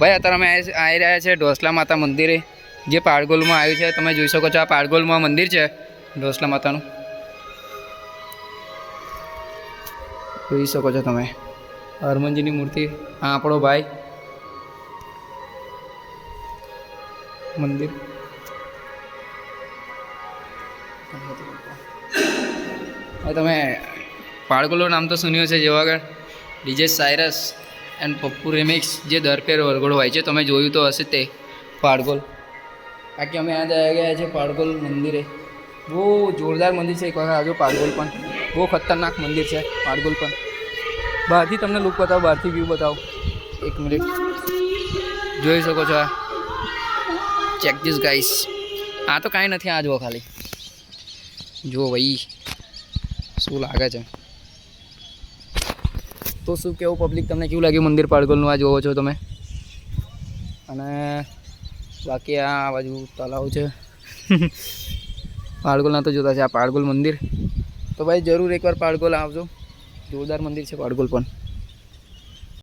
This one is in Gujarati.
ભાઈ અત્યારે અમે આવી રહ્યા છે ઢોસલા માતા મંદિરે, જે પાળગોલમાં આવ્યું છે. તમે જોઈ શકો છો આ પાળગોલમાં મંદિર છે ઢોસલા માતાનું, જોઈ શકો છો તમે. હનુમાનજીની મૂર્તિ, આ આપણો ભાઈ મંદિર. તમે પાળગોલનું નામ તો સુન્યું છે, જેવા આગળ ડીજે સાયરસ એન્ડ પપ્પુ રેમિક્સ જે દર ફેર વરઘોડો હોય છે, તમે જોયું તો હશે તે પાળગોલ. બાકી અમે યાદ આવી ગયા છે પાળગોલ મંદિરે. બહુ જોરદાર મંદિર છે. એક વખત આવજો પાળગોલ, પણ બહુ ખતરનાક મંદિર છે પાળગોલ પણ. બહારથી તમને લુક બતાવો, બહારથી વ્યૂ બતાવો. એક મિનિટ જોઈ શકો છો. આ ચેક ધીસ ગાઈસ. આ તો કાંઈ નથી, આ જુઓ ખાલી, જુઓ ભાઈ શું લાગે છે. તો શું કેવું પબ્લિક, તમને કેવું લાગ્યું મંદિર પાળગોલનું આ જોવો છો તમે? અને બાકી આ બાજુ તળાવ છે પાળગોલના તો જોતા છે. આ પાળગોલ મંદિર તો ભાઈ જરૂર એકવાર પાળગોલ આવજો, જોરદાર મંદિર છે પાળગોલ પણ.